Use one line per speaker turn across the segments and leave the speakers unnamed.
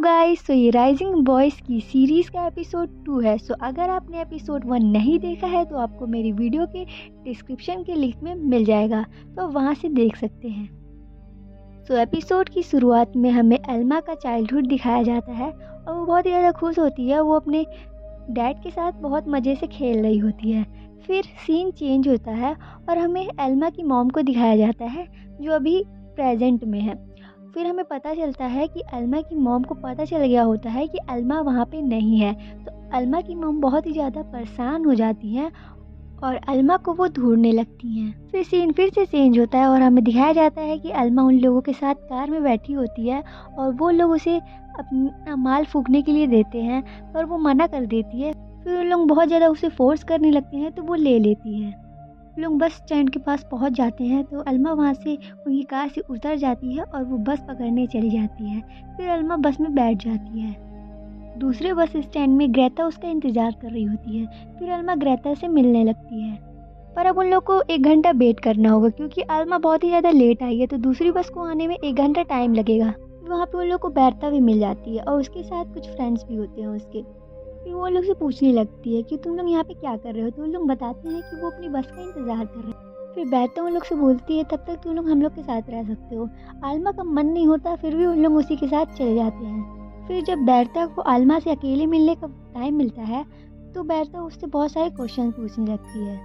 Guys, सो ये rising boys की series का एपिसोड 2 है। सो अगर आपने एपिसोड 1 नहीं देखा है तो आपको मेरी वीडियो के डिस्क्रिप्शन के लिंक में मिल जाएगा, तो वहाँ से देख सकते हैं। सो एपिसोड की शुरुआत में हमें एल्मा का चाइल्डहुड दिखाया जाता है और वो बहुत ही ज़्यादा खुश होती है। वो अपने डैड के साथ बहुत मज़े से खेल रही होती है। फिर सीन चेंज होता है और हमें एल्मा की मॉम को दिखाया जाता है जो अभी प्रेजेंट में है। फिर हमें पता चलता है कि एल्मा की मॉम को पता चल गया होता है कि एल्मा वहाँ पे नहीं है, तो एल्मा की मॉम बहुत ही ज़्यादा परेशान हो जाती हैं और एल्मा को वो ढूंढने लगती हैं। फिर सीन फिर से चेंज होता है और हमें दिखाया जाता है कि एल्मा उन लोगों के साथ कार में बैठी होती है और वो लोग उसे अपना माल फूकने के लिए देते हैं, पर वो मना कर देती है। फिर उन लोग बहुत ज़्यादा उसे फोर्स करने लगते हैं तो वो ले लेती है। लोग बस स्टैंड के पास पहुंच जाते हैं तो अल्मा वहां से उनकी कार से उतर जाती है और वो बस पकड़ने चली जाती है। फिर अल्मा बस में बैठ जाती है। दूसरे बस स्टैंड में ग्रेटा उसका इंतज़ार कर रही होती है। फिर अल्मा ग्रेटा से मिलने लगती है, पर अब उन लोग को 1 घंटा वेट करना होगा क्योंकि अल्मा बहुत ही ज़्यादा लेट आई है, तो दूसरी बस को आने में 1 घंटा टाइम लगेगा। वहाँ पे उन लोग को बैरता भी मिल जाती है और उसके साथ कुछ फ्रेंड्स भी होते हैं उसके। फिर वो लोग से पूछने लगती है कि तुम लोग यहाँ पे क्या कर रहे हो, तो उन लोग बताते हैं कि वो अपनी बस का इंतज़ार कर रहे हैं। फिर बैठते उन लोग से बोलती है तब तक तुम लोग हम लोग के साथ रह सकते हो। आलमा का मन नहीं होता, फिर भी उन लोग उसी के साथ चले जाते हैं। फिर जब बैरता को आलमा से अकेले मिलने का टाइम मिलता है तो बैरता उससे बहुत सारे क्वेश्चन पूछने लगती है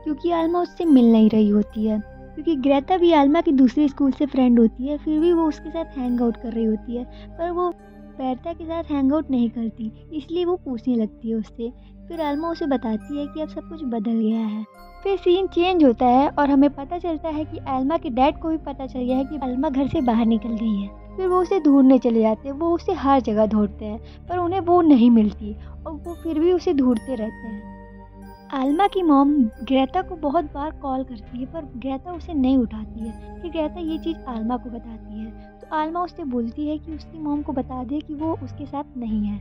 क्योंकि आलमा उससे मिल नहीं रही होती है। क्योंकि ग्रेटा भी आलमा की दूसरे स्कूल से फ्रेंड होती है, फिर भी वो उसके साथ हैंग आउट कर रही होती है, पर वो बैरता के साथ हैंग आउट नहीं करती, इसलिए वो पूछने लगती है उससे। फिर आलमा उसे बताती है कि अब सब कुछ बदल गया है। फिर सीन चेंज होता है और हमें पता चलता है कि आलमा के डैड को भी पता चल गया है कि आलमा घर से बाहर निकल गई है। फिर वो उसे ढूंढने चले जाते हैं। वो उसे हर जगह ढूंढते हैं पर उन्हें वो नहीं मिलती और वो फिर भी उसे ढूंढते रहते हैं। आलमा की मॉम ग्रेटा को बहुत बार कॉल करती है पर ग्रेटा उसे नहीं उठाती है। फिर ग्रेटा ये चीज़ आलमा को बताती है तो आलमा उससे बोलती है कि उसकी मॉम को बता दे कि वो उसके साथ नहीं है।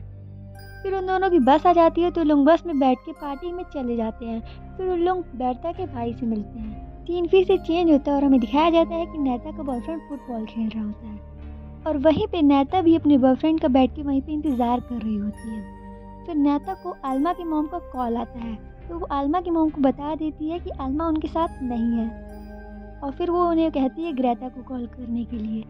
फिर उन दोनों की बस आ जाती है तो लोग बस में बैठ के पार्टी में चले जाते हैं। फिर उन लोग बैरता के भाई से मिलते हैं। सीन फिर से चेंज होता है और हमें दिखाया जाता है कि नैता का बॉयफ्रेंड फुटबॉल खेल रहा होता है और वहीं पे नैता भी अपने बॉयफ्रेंड का बैठ के वहीं पे इंतज़ार कर रही होती है। फिर नैता को आलमा की मॉम का कॉल आता है तो वो आलमा की मॉम को बता देती है कि आलमा उनके साथ नहीं है और फिर वो उन्हें कहती है ग्रेटा को कॉल करने के लिए।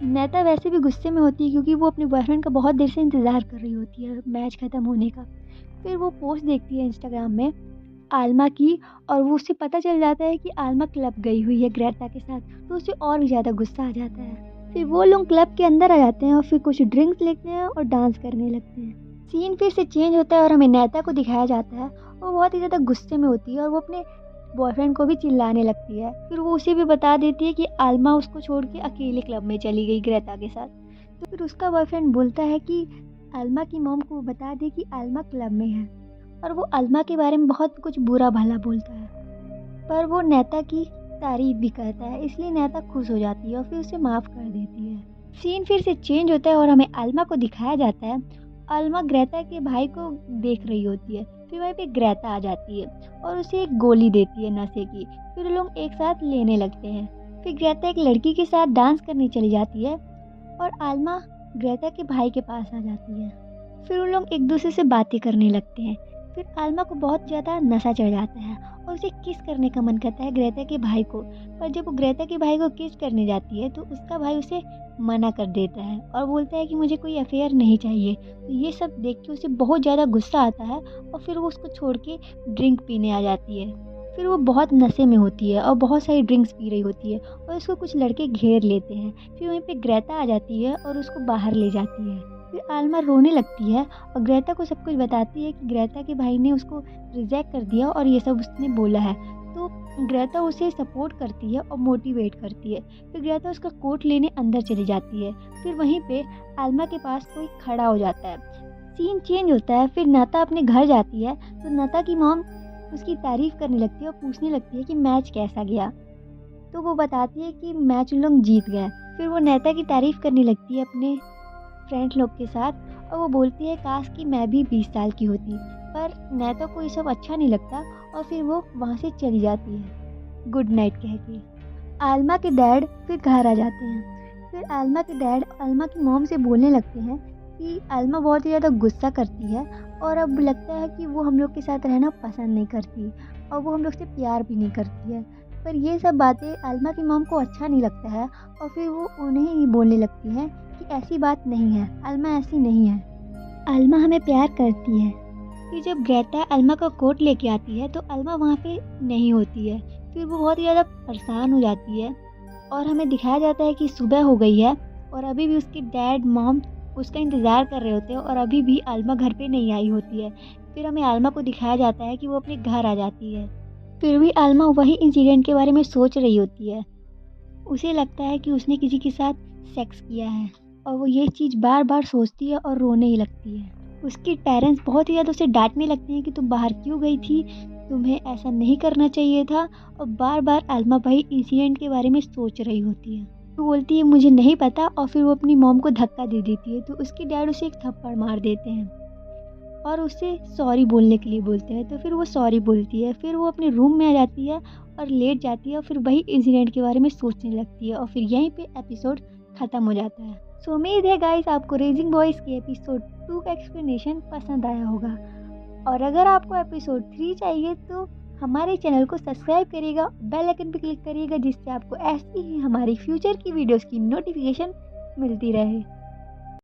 नैता वैसे भी गुस्से में होती है क्योंकि वो अपने बॉयफ्रेंड का बहुत देर से इंतज़ार कर रही होती है मैच ख़त्म होने का। फिर वो पोस्ट देखती है इंस्टाग्राम में आलमा की और वो उससे पता चल जाता है कि आलमा क्लब गई हुई है ग्रेटा के साथ, तो उसे और भी ज़्यादा गुस्सा आ जाता है। फिर वो लोग क्लब के अंदर आ जाते हैं और फिर कुछ ड्रिंक्स लेते हैं और डांस करने लगते हैं। सीन फिर से चेंज होता है और हमें नैता को दिखाया जाता है। वो बहुत ही ज़्यादा गुस्से में होती है और वो अपने बॉयफ्रेंड को भी चिल्लाने लगती है। फिर वो उसे भी बता देती है कि आलमा उसको छोड़ के अकेले क्लब में चली गई ग्रेटा के साथ। तो फिर उसका बॉयफ्रेंड बोलता है कि आलमा की मॉम को बता दे कि आलमा क्लब में है और वो आलमा के बारे में बहुत कुछ बुरा भला बोलता है, पर वो नैता की तारीफ भी करता है, इसलिए नैता खुश हो जाती है और फिर उसे माफ़ कर देती है। सीन फिर से चेंज होता है और हमें आलमा को दिखाया जाता है। आलमा ग्रेटा के भाई को देख रही होती है। फिर वहीं पे ग्रेटा आ जाती है और उसे एक गोली देती है नशे की। फिर लोग एक साथ लेने लगते हैं। फिर ग्रेटा एक लड़की के साथ डांस करने चली जाती है और आलमा ग्रेटा के भाई के पास आ जाती है। फिर उन लोग एक दूसरे से बातें करने लगते हैं। फिर आलमा को बहुत ज़्यादा नशा चढ़ जाता है और उसे किस करने का मन करता है ग्रेटा के भाई को, पर जब वो ग्रेटा के भाई को किस करने जाती है तो उसका भाई उसे मना कर देता है और बोलता है कि मुझे कोई अफेयर नहीं चाहिए। तो ये सब देख के उसे बहुत ज़्यादा गुस्सा आता है और फिर वो उसको छोड़ के ड्रिंक पीने आ जाती है। फिर वो बहुत नशे में होती है और बहुत सारी ड्रिंक्स पी रही होती है और उसको कुछ लड़के घेर लेते हैं। फिर वहीं पे ग्रेटा आ जाती है और उसको बाहर ले जाती है। फिर आलमा रोने लगती है और ग्रेटा को सब कुछ बताती है कि ग्रेटा के भाई ने उसको रिजेक्ट कर दिया और ये सब उसने बोला है। तो ग्रेटा उसे सपोर्ट करती है और मोटिवेट करती है। फिर ग्रेटा उसका कोट लेने अंदर चली जाती है। फिर वहीं पे आलमा के पास कोई खड़ा हो जाता है। सीन चेंज होता है। फिर नता अपने घर जाती है तो नता की मॉम उसकी तारीफ़ करने लगती है और पूछने लगती है कि मैच कैसा गया। तो वो बताती है कि मैच उन लोग जीत गए। फिर वो नैता की तारीफ़ करने लगती है अपने फ्रेंड लोग के साथ और वो बोलती है काश कि मैं भी 20 साल की होती, पर नैता को ये सब अच्छा नहीं लगता और फिर वो वहाँ से चली जाती है गुड नाइट कह के। आलमा के डैड फिर घर आ जाते हैं। फिर आलमा के डैड आलमा की मॉम से बोलने लगते हैं कि आलमा बहुत ही ज़्यादा गुस्सा करती है और अब लगता है कि वो हम लोग के साथ रहना पसंद नहीं करती और वो हम लोग से प्यार भी नहीं करती है। पर ये सब बातें आलमा की मॉम को अच्छा नहीं लगता है और फिर वो उन्हें ही बोलने लगती हैं कि ऐसी बात नहीं है, आलमा ऐसी नहीं है, आलमा हमें प्यार करती है। फिर जब ग्रेटा अल्मा का कोट लेके आती है तो अल्मा वहाँ पे नहीं होती है। फिर वो बहुत ही ज़्यादा परेशान हो जाती है और हमें दिखाया जाता है कि सुबह हो गई है और अभी भी उसके डैड मॉम उसका इंतज़ार कर रहे होते हैं और अभी भी अल्मा घर पे नहीं आई होती है। फिर हमें अल्मा को दिखाया जाता है कि वो अपने घर आ जाती है। फिर भी अल्मा वही इंसिडेंट के बारे में सोच रही होती है। उसे लगता है कि उसने किसी के साथ सेक्स किया है और वो ये चीज़ बार बार सोचती है और रोने ही लगती है। उसके पेरेंट्स बहुत ही ज़्यादा उसे डांटने लगते हैं कि तुम बाहर क्यों गई थी, तुम्हें ऐसा नहीं करना चाहिए था। और बार बार आलमा भाई इंसिडेंट के बारे में सोच रही होती है। वो बोलती है मुझे नहीं पता और फिर वो अपनी मॉम को धक्का दे देती है तो उसके डैड उसे एक थप्पड़ मार देते हैं और उसे सॉरी बोलने के लिए बोलते हैं। तो फिर वो सॉरी बोलती है, फिर वो अपने रूम में आ जाती है और लेट जाती है और फिर वही इंसिडेंट के बारे में सोचने लगती है और फिर यहीं पे एपिसोड ख़त्म हो जाता है। सो उम्मीद है गाइस आपको रेजिंग बॉयज़ के एपिसोड 2 का एक्सप्लेनेशन पसंद आया होगा और अगर आपको एपिसोड 3 चाहिए तो हमारे चैनल को सब्सक्राइब करिएगा, बेल आइकन पर क्लिक करिएगा जिससे आपको ऐसी ही हमारी फ्यूचर की वीडियोस की नोटिफिकेशन मिलती रहे।